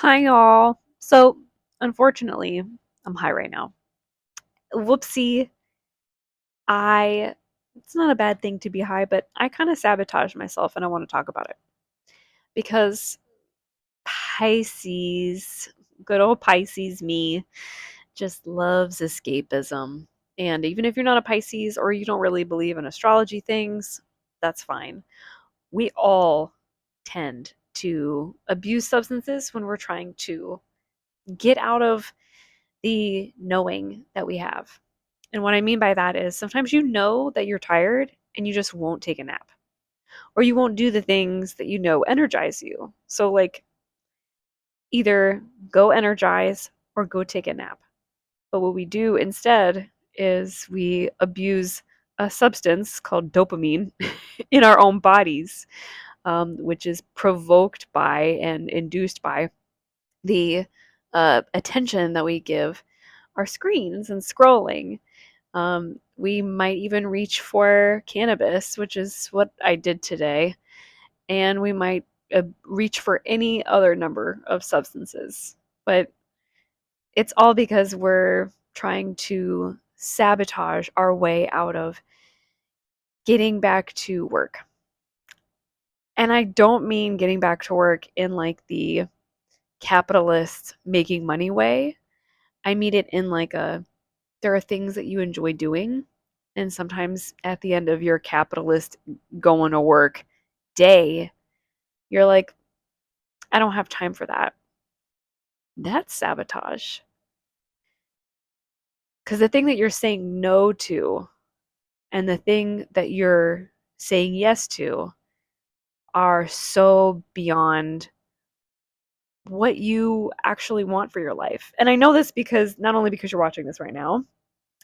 Hi, y'all. So, unfortunately, I'm high right now. Whoopsie. I, it's not a bad thing to be high, but I kind of sabotaged myself and I want to talk about it because Pisces, good old Pisces me, just loves escapism. And even if you're not a Pisces or you don't really believe in astrology things, that's fine. We all tend to abuse substances when we're trying to get out of the knowing that we have. And what I mean by that is sometimes you know that you're tired and you just won't take a nap, or you won't do the things that you know energize you. So, like, either go energize or go take a nap. But what we do instead is we abuse a substance called dopamine in our own bodies, which is provoked by and induced by the attention that we give our screens and scrolling. We might even reach for cannabis, which is what I did today, and we might reach for any other number of substances. But it's all because we're trying to sabotage our way out of getting back to work. And I don't mean getting back to work in like the capitalist making money way. I mean it in like a there are things that you enjoy doing. And sometimes at the end of your capitalist going to work day, you're like, I don't have time for that. That's sabotage. Because the thing that you're saying no to and the thing that you're saying yes to are so beyond what you actually want for your life. And I know this because not only because you're watching this right now,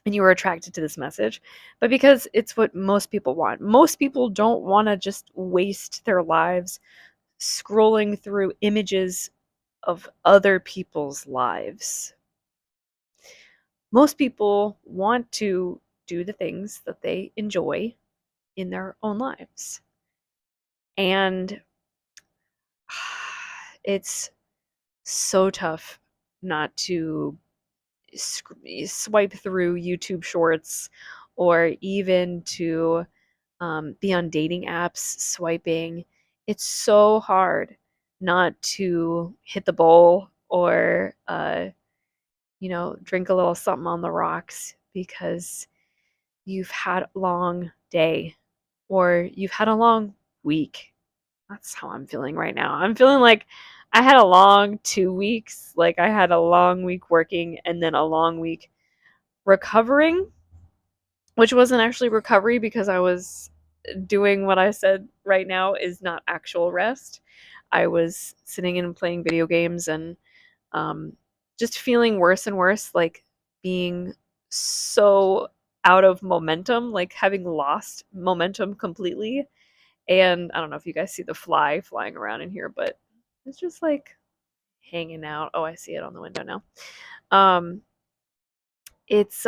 and you were attracted to this message, but because it's what most people want. Most people don't want to just waste their lives scrolling through images of other people's lives. Most people want to do the things that they enjoy in their own lives. And it's so tough not to swipe through YouTube shorts or even to be on dating apps swiping. It's so hard not to hit the bowl or, drink a little something on the rocks because you've had a long day or you've had a long week. That's how I'm feeling right now. I'm feeling like I had a long 2 weeks. Like I had a long week working and then a long week recovering, which wasn't actually recovery because I was doing what I said right now is not actual rest. I was sitting and playing video games and um, just feeling worse and worse, like being so out of momentum, like having lost momentum completely. And I don't know if you guys see the fly flying around in here, but it's just like hanging out. Oh, I see it on the window now. Um, it's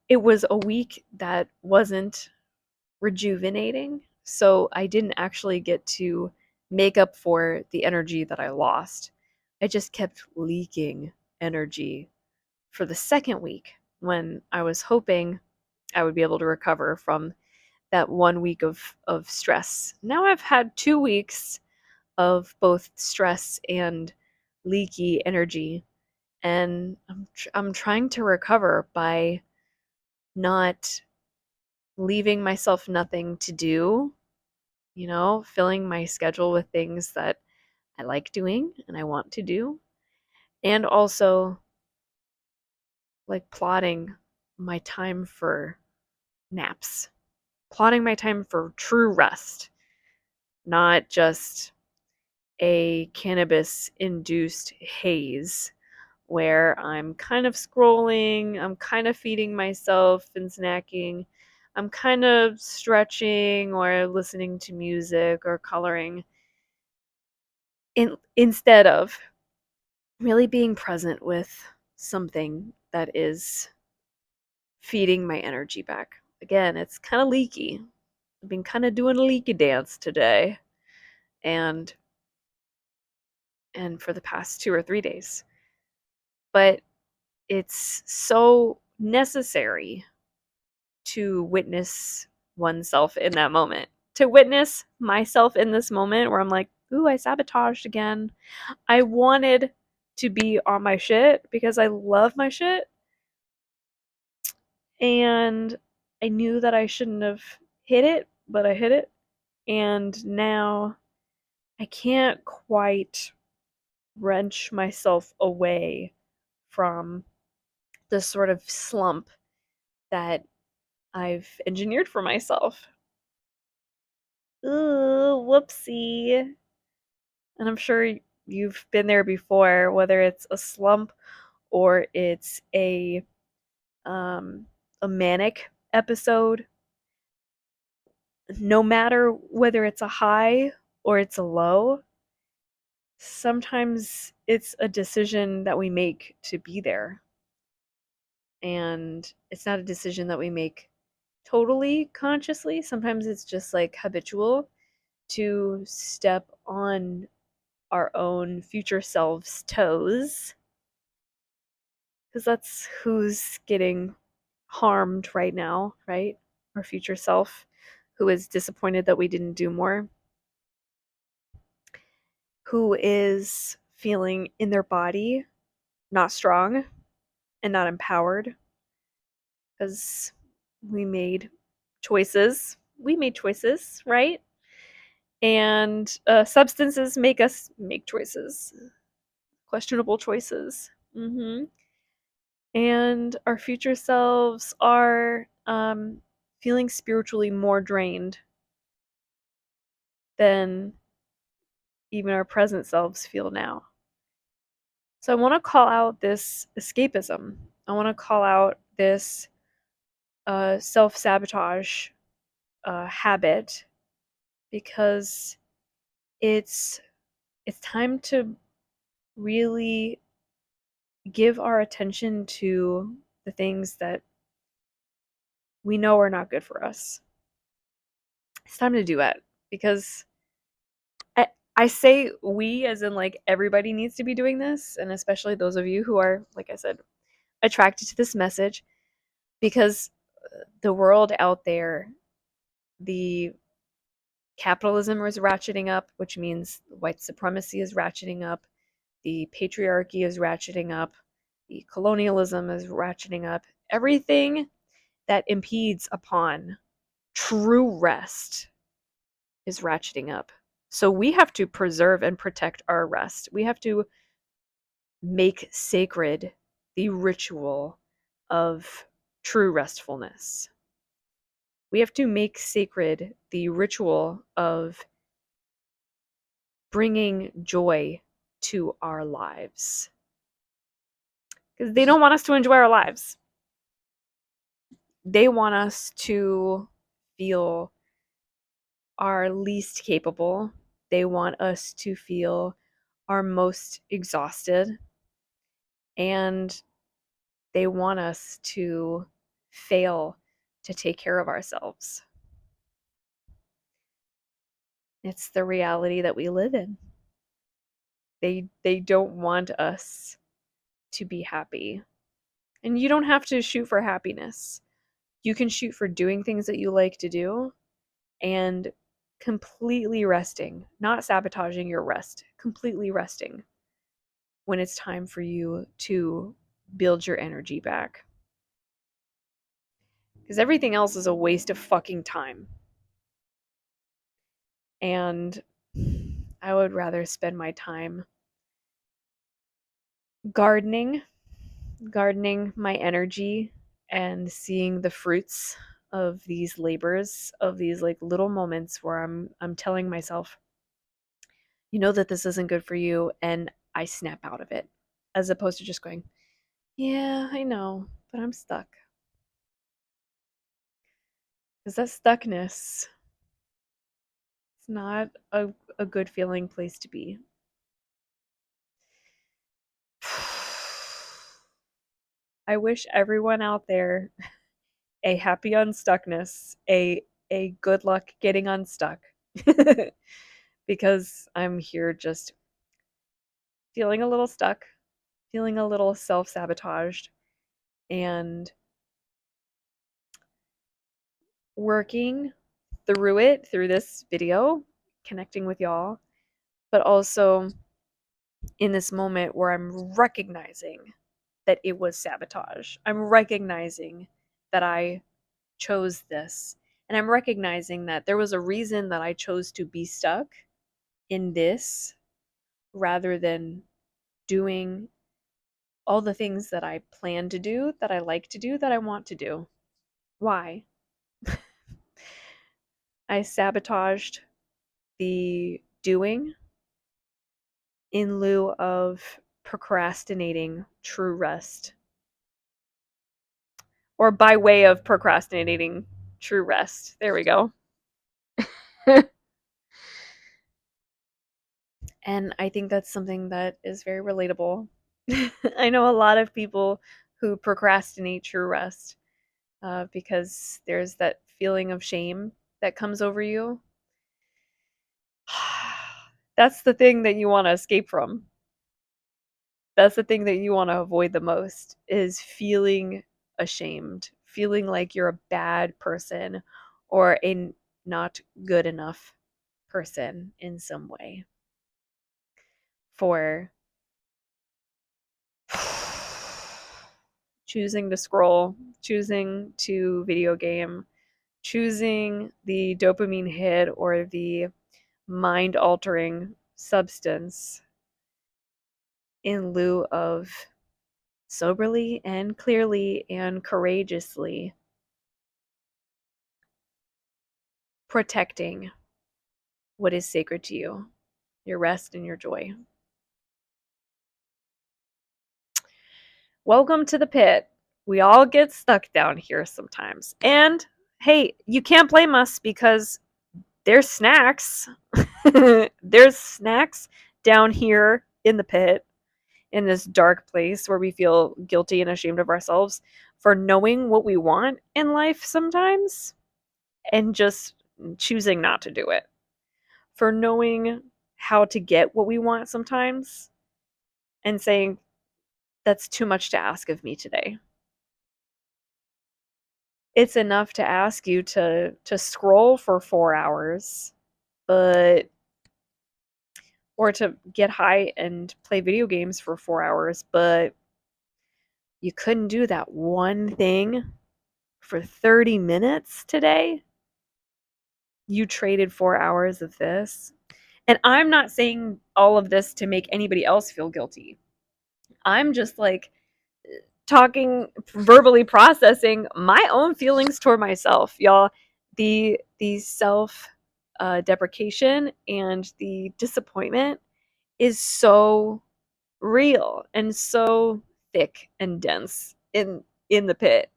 it was a week that wasn't rejuvenating. So I didn't actually get to make up for the energy that I lost. I just kept leaking energy for the second week when I was hoping I would be able to recover from that 1 week of stress. Now I've had 2 weeks of both stress and leaky energy, and I'm trying to recover by not leaving myself nothing to do, filling my schedule with things that I like doing and I want to do, and also like plotting my time for naps, plotting my time for true rest, not just a cannabis induced haze where I'm kind of scrolling, I'm kind of feeding myself and snacking, I'm kind of stretching or listening to music or coloring instead of really being present with something that is feeding my energy back. Again, it's kind of leaky. I've been kind of doing a leaky dance today, and and for the past 2 or 3 days. But it's so necessary to witness oneself in that moment. To witness myself in this moment where I'm like, ooh, I sabotaged again. I wanted to be on my shit because I love my shit. And I knew that I shouldn't have hit it, but I hit it. And now I can't quite wrench myself away from this sort of slump that I've engineered for myself. Ooh, whoopsie. And I'm sure you've been there before, whether it's a slump or it's um, a manic episode. No matter whether it's a high or it's a low, sometimes it's a decision that we make to be there. And it's not a decision that we make totally consciously. Sometimes it's just like habitual to step on our own future selves' toes, because that's who's getting harmed right now, right? Our future self, who is disappointed that we didn't do more, who is feeling in their body not strong and not empowered because we made choices. We made choices, right? And substances make us make choices, questionable choices. And our future selves are feeling spiritually more drained than even our present selves feel now. So I want to call out this escapism. I want to call out this self-sabotage habit, because it's it's time to really give our attention to the things that we know are not good for us. It's time to do it, because I I say we as in like everybody needs to be doing this, and especially those of you who are, like I said, attracted to this message, because the world out there, the capitalism is ratcheting up, which means white supremacy is ratcheting up, the patriarchy is ratcheting up, the colonialism is ratcheting up. Everything that impedes upon true rest is ratcheting up. So we have to preserve and protect our rest. We have to make sacred the ritual of true restfulness. We have to make sacred the ritual of bringing joy to our lives. Because they don't want us to enjoy our lives. They want us to feel our least capable. They want us to feel our most exhausted. And they want us to fail to take care of ourselves. It's the reality that we live in. They don't want us to be happy. And you don't have to shoot for happiness. You can shoot for doing things that you like to do and completely resting, not sabotaging your rest, completely resting when it's time for you to build your energy back. Because everything else is a waste of fucking time. And I would rather spend my time gardening, gardening my energy and seeing the fruits of these labors, of these like little moments where I'm telling myself, you know that this isn't good for you, and I snap out of it, as opposed to just going, yeah, I know, but I'm stuck. Because that stuckness, it's not a good feeling place to be. I wish everyone out there a happy unstuckness, a good luck getting unstuck. Because I'm here just feeling a little stuck, feeling a little self-sabotaged, and working through it through this video, connecting with y'all, but also in this moment where I'm recognizing that it was sabotage. I'm recognizing that I chose this. And I'm recognizing that there was a reason that I chose to be stuck in this rather than doing all the things that I plan to do, that I like to do, that I want to do. Why? I sabotaged the doing in lieu of procrastinating true rest, or by way of procrastinating true rest. There we go. And I think that's something that is very relatable. I know a lot of people who procrastinate true rest because there's that feeling of shame that comes over you. That's the thing that you want to escape from. That's the thing that you want to avoid the most is feeling ashamed, feeling like you're a bad person or a not good enough person in some way for choosing to scroll, choosing to video game, choosing the dopamine hit or the mind altering substance in lieu of soberly and clearly and courageously protecting what is sacred to you, your rest and your joy. Welcome to the pit. We all get stuck down here sometimes. And hey, you can't blame us because there's snacks. There's snacks down here in the pit, in this dark place where we feel guilty and ashamed of ourselves for knowing what we want in life sometimes and just choosing not to do it. For knowing how to get what we want sometimes and saying, that's too much to ask of me today. It's enough to ask you to scroll for 4 hours, but or to get high and play video games for 4 hours, but you couldn't do that one thing for 30 minutes today. You traded 4 hours of this. And I'm not saying all of this to make anybody else feel guilty. I'm just like talking, verbally processing my own feelings toward myself, y'all. The self deprecation and the disappointment is so real and so thick and dense in the pit.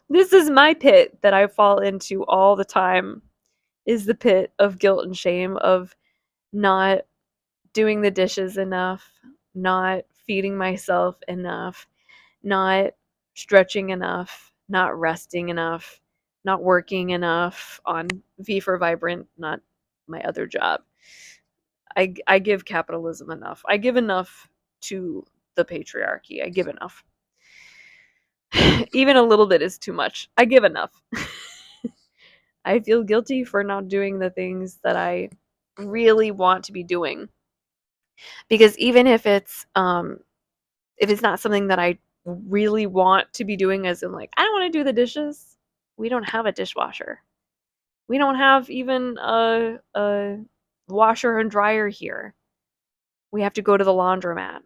This is my pit that I fall into all the time, is the pit of guilt and shame of not doing the dishes enough, not feeding myself enough, not stretching enough, not resting enough, not working enough on V for Vibrant, not my other job. I give capitalism enough. I give enough to the patriarchy. I give enough. Even a little bit is too much. I give enough. I feel guilty for not doing the things that I really want to be doing. Because even if it's not something that I really want to be doing, as in like I don't want to do the dishes. We don't have a dishwasher. We don't have even a washer and dryer here. We have to go to the laundromat.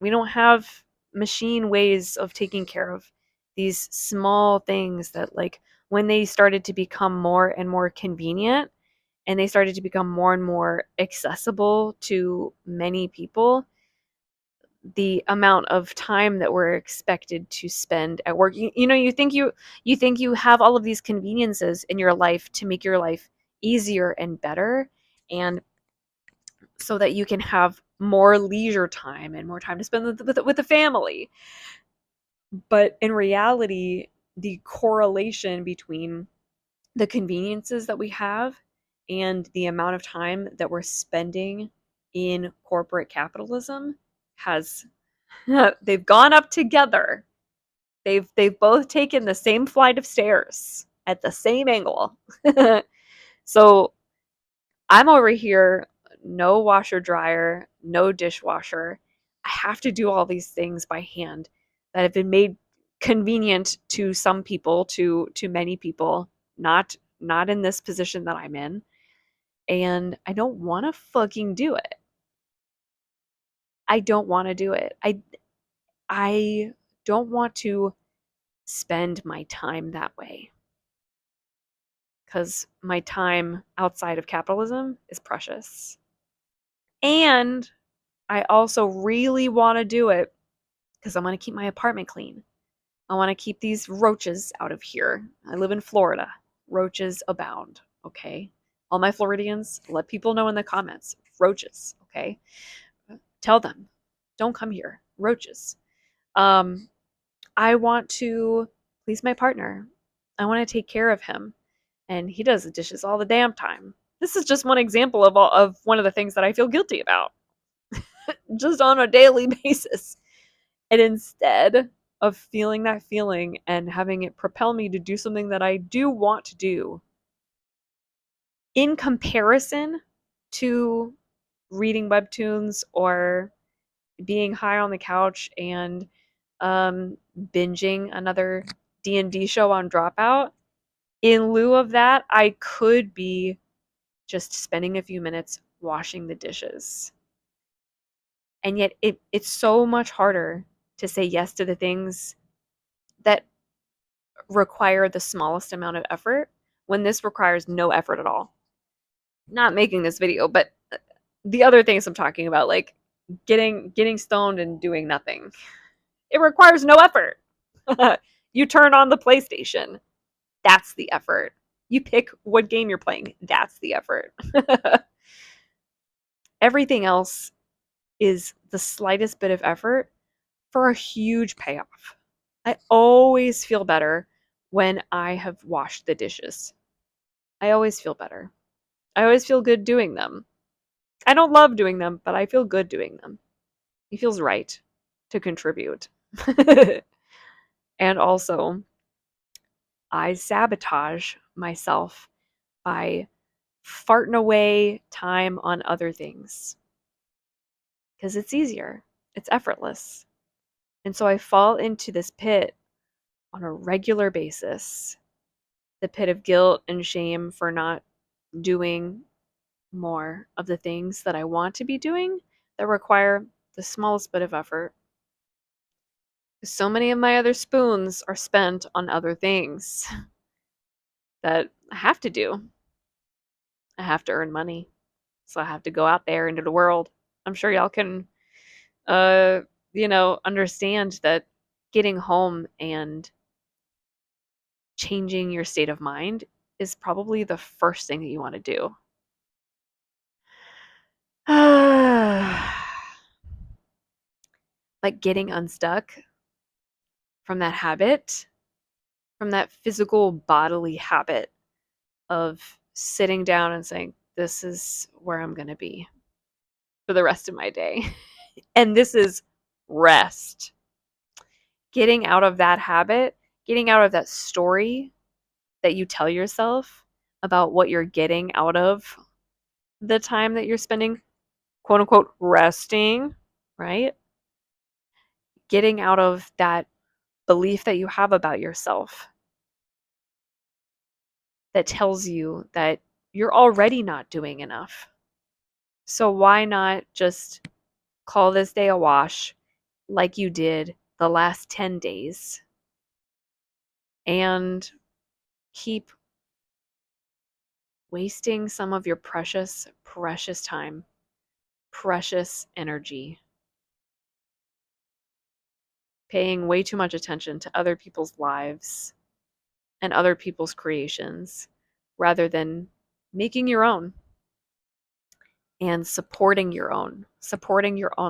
We don't have machine ways of taking care of these small things that, like, when they started to become more and more convenient and they started to become more and more accessible to many people, the amount of time that we're expected to spend at work, you think you have all of these conveniences in your life to make your life easier and better, and so that you can have more leisure time and more time to spend with the family. But in reality, the correlation between the conveniences that we have and the amount of time that we're spending in corporate capitalism has they've gone up together. They've both taken the same flight of stairs at the same angle. So I'm over here, no washer dryer, no dishwasher. I have to do all these things by hand that have been made convenient to some people, to many people, not in this position that I'm in. And I don't want to fucking do it. I don't want to do it. I don't want to spend my time that way because my time outside of capitalism is precious. And I also really want to do it because I want to keep my apartment clean. I want to keep these roaches out of here. I live in Florida. Roaches abound, okay? All my Floridians, let people know in the comments. Roaches, okay? Tell them, don't come here. Roaches. Um, I want to please my partner. I want to take care of him. And he does the dishes all the damn time. This is just one example of one of the things that I feel guilty about just on a daily basis. And instead of feeling that feeling and having it propel me to do something that I do want to do, in comparison to reading webtoons or being high on the couch and binging another D&D show on Dropout, in lieu of that, I could be just spending a few minutes washing the dishes. And yet it's so much harder to say yes to the things that require the smallest amount of effort when this requires no effort at all. Not making this video, but the other things I'm talking about, like getting stoned and doing nothing. It requires no effort. You turn on the PlayStation. That's the effort. You pick what game you're playing. That's the effort. Everything else is the slightest bit of effort for a huge payoff. I always feel better when I have washed the dishes. I always feel better. I always feel good doing them. I don't love doing them, but I feel good doing them. It feels right to contribute. And also, I sabotage myself by farting away time on other things because it's easier, it's effortless. And so I fall into this pit on a regular basis, the pit of guilt and shame for not doing more of the things that I want to be doing that require the smallest bit of effort. So many of my other spoons are spent on other things that I have to do. I have to earn money. So I have to go out there into the world. I'm sure y'all can uh understand that getting home and changing your state of mind is probably the first thing that you want to do. Like getting unstuck from that habit, from that physical bodily habit of sitting down and saying, this is where I'm going to be for the rest of my day. And this is rest. Getting out of that habit, getting out of that story that you tell yourself about what you're getting out of the time that you're spending, quote unquote, resting, right? Getting out of that belief that you have about yourself that tells you that you're already not doing enough. So why not just call this day a wash like you did the last 10 days and keep wasting some of your precious, precious time, precious energy, paying way too much attention to other people's lives and other people's creations rather than making your own and supporting your own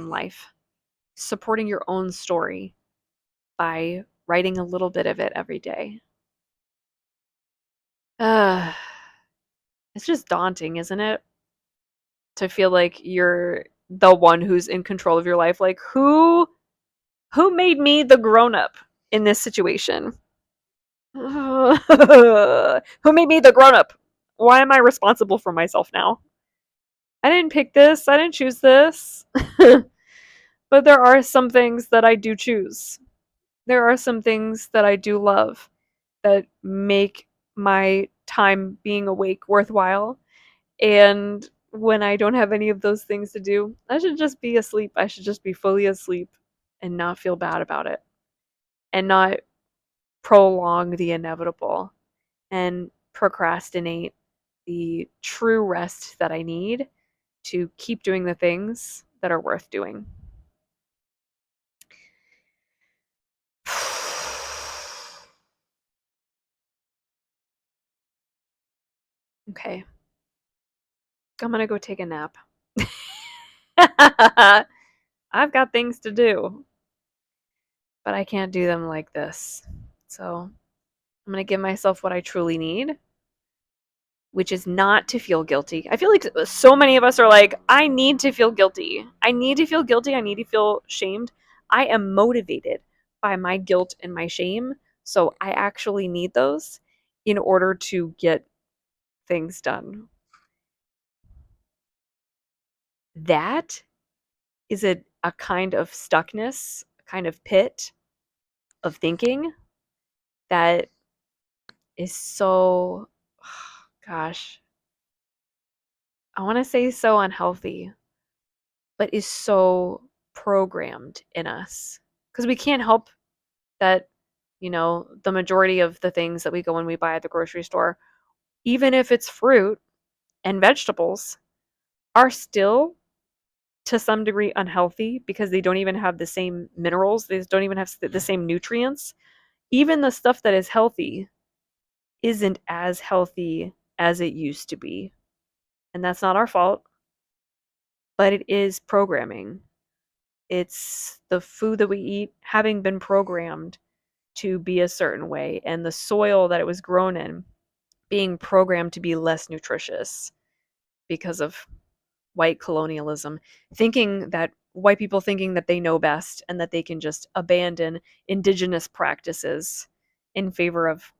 life, supporting your own story by writing a little bit of it every day. Uh, it's just daunting, isn't it? to feel like you're the one who's in control of your life. Like who made me the grown up in this situation? Who made me the grown up? Why am I responsible for myself now? I didn't pick this. I didn't choose this. But there are some things that I do choose. There are some things that I do love that make my time being awake worthwhile. And when I don't have any of those things to do, I should just be asleep. I should just be fully asleep and not feel bad about it and not prolong the inevitable and procrastinate the true rest that I need to keep doing the things that are worth doing. Okay, I'm gonna go take a nap. I've got things to do, but I can't do them like this. So I'm gonna give myself what I truly need, which is not to feel guilty. I feel like so many of us are like, I need to feel guilty. I need to feel guilty. I need to feel shamed. I am motivated by my guilt and my shame. So I actually need those in order to get things done. That is a kind of stuckness, a kind of pit of thinking that is so, gosh, I want to say so unhealthy, but is so programmed in us. Because we can't help that, the majority of the things that we go and we buy at the grocery store, even if it's fruit and vegetables, are still to some degree unhealthy because they don't even have the same minerals, they don't even have the same nutrients. Even the stuff that is healthy isn't as healthy as it used to be. And that's not our fault, but it is programming. It's the food that we eat having been programmed to be a certain way, and the soil that it was grown in being programmed to be less nutritious because of white colonialism, thinking that white people thinking that they know best and that they can just abandon indigenous practices in favor of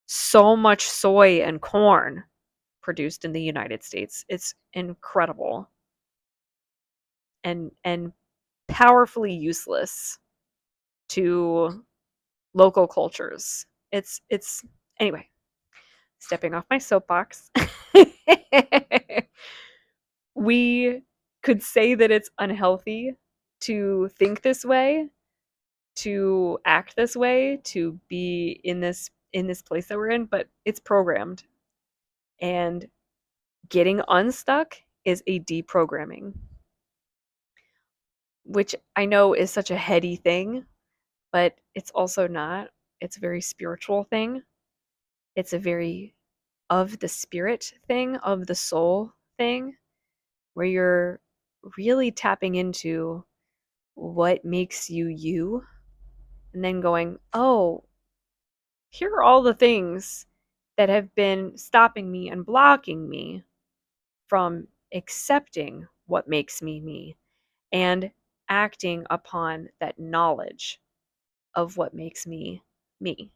so much soy and corn produced in the United States. It's incredible and powerfully useless to local cultures. It's anyway, stepping off my soapbox. We could say that it's unhealthy to think this way, to act this way, to be in this place that we're in, but it's programmed. And getting unstuck is a deprogramming, which I know is such a heady thing, but it's also not. It's a very spiritual thing. It's a very of the spirit thing, of the soul thing, where you're really tapping into what makes you you, and then going, oh, here are all the things that have been stopping me and blocking me from accepting what makes me me and acting upon that knowledge of what makes me me.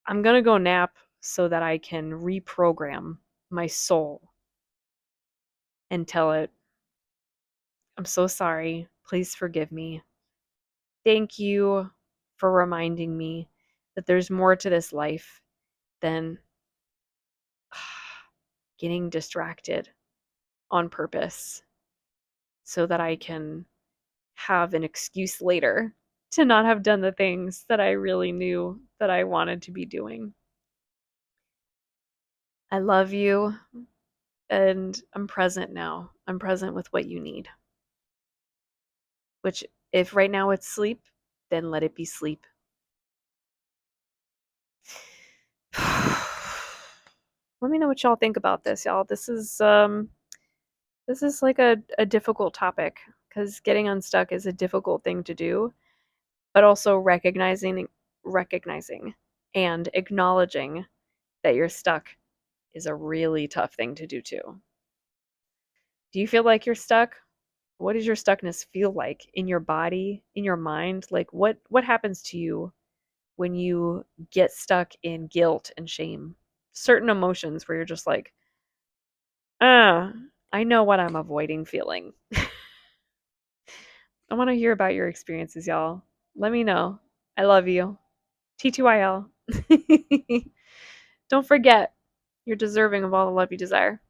I'm going to go nap so that I can reprogram my soul and tell it, I'm so sorry. Please forgive me. Thank you for reminding me that there's more to this life than getting distracted on purpose so that I can have an excuse later to not have done the things that I really knew that I wanted to be doing. I love you, and I'm present now. I'm present with what you need. Which, if right now it's sleep, then let it be sleep. Let me know what y'all think about this, y'all. This is like a difficult topic because getting unstuck is a difficult thing to do. but also recognizing and acknowledging that you're stuck is a really tough thing to do too. Do you feel like you're stuck? What does your stuckness feel like in your body, in your mind? Like what happens to you when you get stuck in guilt and shame? Certain emotions where you're just like, "Ah, I know what I'm avoiding feeling." I want to hear about your experiences, y'all. Let me know. I love you. TTYL. Don't forget, you're deserving of all the love you desire.